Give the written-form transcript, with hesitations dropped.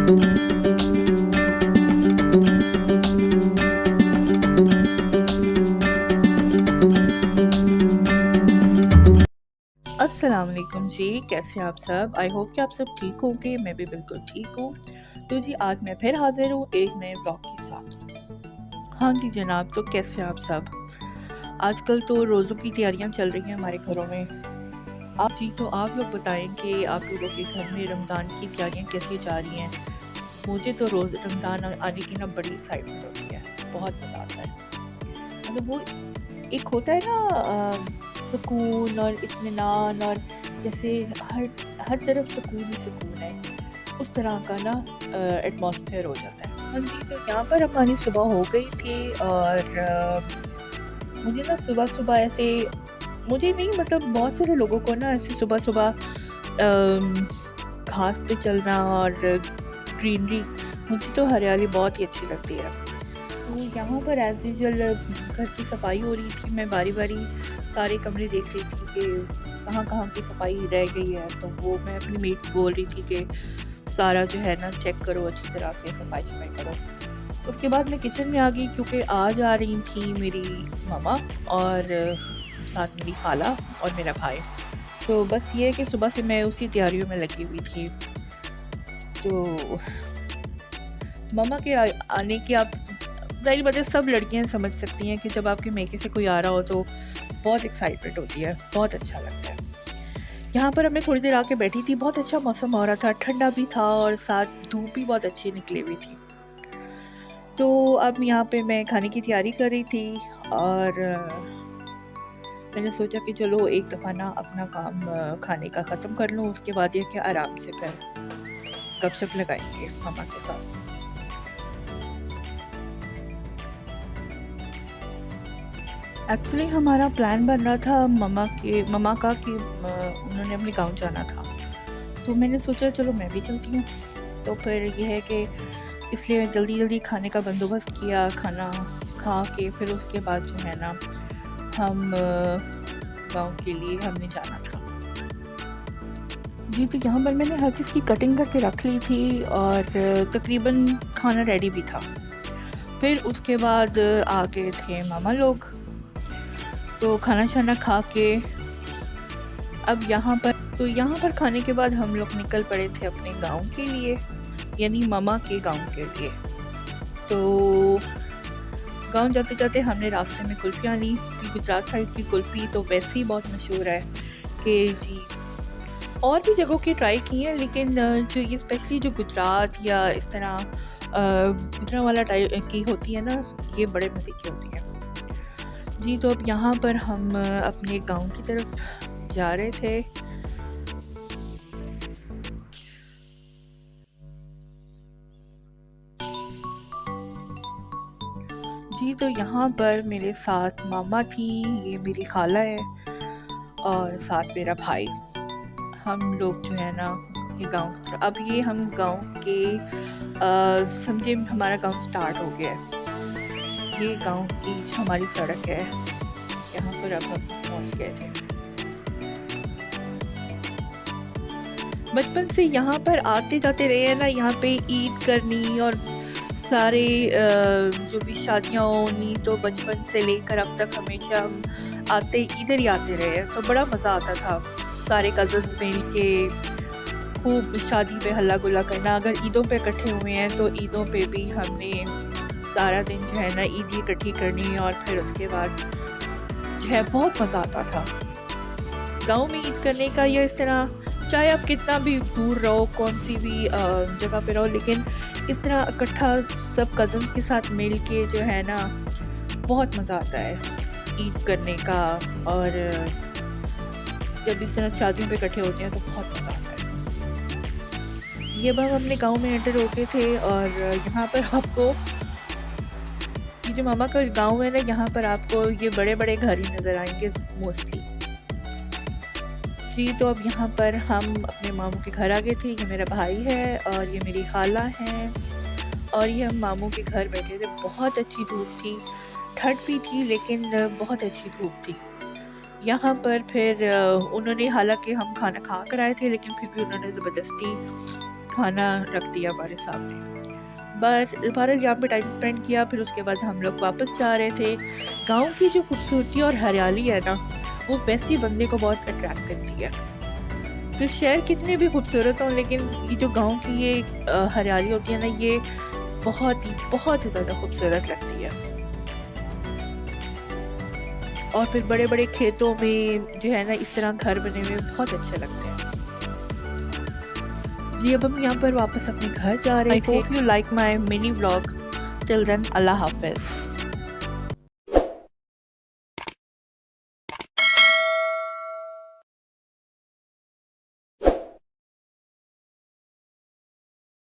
अस्सलाम वालेकुम जी, कैसे हैं आप सब? आई होप कि आप सब ठीक होंगे। मैं भी बिल्कुल ठीक हूँ। तो जी आज मैं फिर हाज़िर हूँ एक नए ब्लॉग के साथ। हाँ जी जनाब, तो कैसे हैं आप सब? आजकल तो रोज़ों की तैयारियां चल रही हैं हमारे घरों में। आप जी तो आप लोग बताएं कि आप लोगों के घर में रमज़ान की तैयारियां कैसी जा रही हैं? मुझे तो रोज़ रमज़ान आने की ना बड़ी एक्साइटमेंट होती है, बहुत मज़ा आता है। मतलब वो एक होता है ना सुकून और इत्मीनान, और जैसे हर हर तरफ सुकून ही सुकून है, उस तरह का ना एटमॉस्फेयर हो जाता है। हाँ जी, तो यहाँ पर हमारी सुबह हो गई थी और मुझे ना सुबह-सुबह ऐसे, मुझे नहीं मतलब बहुत सारे लोगों को ना ऐसे सुबह-सुबह घास पे चलना और ग्रीनरी, मुझे तो हरियाली बहुत ही अच्छी लगती है। तो यहाँ पर एज़ यूजुअल घर की सफाई हो रही थी। मैं बारी-बारी सारे कमरे देख रही थी कि कहाँ-कहाँ की सफाई रह गई है। तो वो मैं अपनी मेट को बोल रही थी कि सारा जो है ना चेक करो, अच्छी तरह से सफाई-वफाई करो। उसके बाद मैं किचन में आ गई क्योंकि आज आ रही थी मेरी मम्मा और साथ मेरी खाला और मेरा भाई। तो बस ये है कि सुबह से मैं उसी तैयारियों में लगी हुई थी। तो मम्मा के आने की आप ज़ाहिर बात है सब लड़कियाँ समझ सकती हैं कि जब आपके मेके से कोई आ रहा हो तो बहुत एक्साइटमेंट होती है, बहुत अच्छा लगता है। यहाँ पर मैं थोड़ी देर आके बैठी थी, बहुत अच्छा मौसम हो रहा था, ठंडा भी था और साथ धूप भी बहुत अच्छी निकली हुई थी। तो अब यहाँ पे मैं खाने की तैयारी कर रही थी और मैंने सोचा कि चलो एक दफ़ा ना अपना काम खाने का ख़त्म कर लूँ, उसके बाद ये कि आराम से फिर गपशप लगाएँगे मम्मा के साथ। एक्चुअली हमारा प्लान बन रहा था मम्मा का कि उन्होंने अपने गाँव जाना था। तो मैंने सोचा चलो मैं भी चलती हूँ। तो फिर ये है कि इसलिए जल्दी-जल्दी खाने का बंदोबस्त किया, खाना खा के फिर उसके बाद जो है ना हम गाँव के लिए हमने जाना था। जी, तो यहाँ पर मैंने हर चीज़ की कटिंग करके रख ली थी और तकरीबन खाना रेडी भी था। फिर उसके बाद आ गए थे मामा लोग, तो खाना-शाना खा के अब यहाँ पर खाने के बाद हम लोग निकल पड़े थे अपने गाँव के लिए, यानी मम्मा के गाँव के लिए। तो गाँव जाते-जाते हमने रास्ते में कुल्फ़ियाँ ली कि गुजरात साइड की कुल्फ़ी तो वैसे ही बहुत मशहूर है कि जी, और भी जगहों की ट्राई की है लेकिन जो ये स्पेशली जो गुजरात या इस तरह गुजरांवाला टाइप की होती है ना, ये बड़े मज़े की होती है। जी, तो अब यहाँ पर हम अपने गाँव की तरफ जा रहे थे। जी, तो यहाँ पर मेरे साथ मामा थी, ये मेरी खाला है और साथ मेरा भाई। हम लोग जो है ना ये अब ये हम गाँव के समझे हमारा गाँव स्टार्ट हो गया है। ये गाँव की हमारी सड़क है, यहाँ पर अब हम पहुँच गए थे। बचपन से यहाँ पर आते-जाते रहे हैं ना, यहाँ पे ईद करनी और सारे जो भी शादियाँ होनी, तो बचपन से लेकर अब तक हमेशा हम आते इधर ही आते रहे हैं, तो बड़ा मज़ा आता था। सारे कज़न्स मिल के खूब शादी पे हल्ला-गुल्ला करना, अगर ईदों पे इकट्ठे हुए हैं तो ईदों पे भी हमने सारा दिन जो है ना ईद इकट्ठी करनी और फिर उसके बाद जो है बहुत मज़ा आता था। गाँव में ईद करने का या इस तरह, चाहे आप कितना भी दूर रहो, कौन-सी भी जगह पे रहो, लेकिन इस तरह इकट्ठा सब कज़न्स के साथ मिल के जो है ना, बहुत मज़ा आता है ईद करने का। और जब इस तरह शादियों पे इकट्ठे होते हैं तो बहुत मज़ा आता है। ये अब हम अपने गाँव में एंटर हो गए थे और यहाँ पर आपको ये जो मामा का गाँव है ना, यहाँ पर आपको ये बड़े-बड़े घर ही नज़र आएँगे मोस्टली। जी, तो अब यहाँ पर हम अपने मामू के घर आ गए थे। ये मेरा भाई है और ये मेरी खाला हैं और ये हम मामू के घर बैठे थे। बहुत अच्छी धूप थी, ठंड भी थी लेकिन बहुत अच्छी धूप थी। यहाँ पर फिर उन्होंने, हालाँकि हम खाना खा कर आए थे लेकिन फिर भी उन्होंने ज़बरदस्ती खाना रख दिया हमारे सामने। बट हमारा यहाँ पे टाइम स्पेंड किया, फिर उसके बाद हम लोग वापस जा रहे थे। गाँव की जो खूबसूरती और हरियाली है ना, वो वैसे बंदे को बहुत अट्रैक्ट करती है। तो शहर कितने भी खूबसूरत हों, लेकिन ये जो गाँव की ये हरियाली होती है ना, ये बहुत ही ज़्यादा खूबसूरत लगती है। और फिर बड़े-बड़े खेतों में जो है ना, इस तरह घर बने हुए बहुत अच्छे लगते हैं। जी, अब हम यहाँ पर वापस अपने घर जा रहे थे। I hope you like my mini vlog. Till then, अल्लाह हाफ़िज़।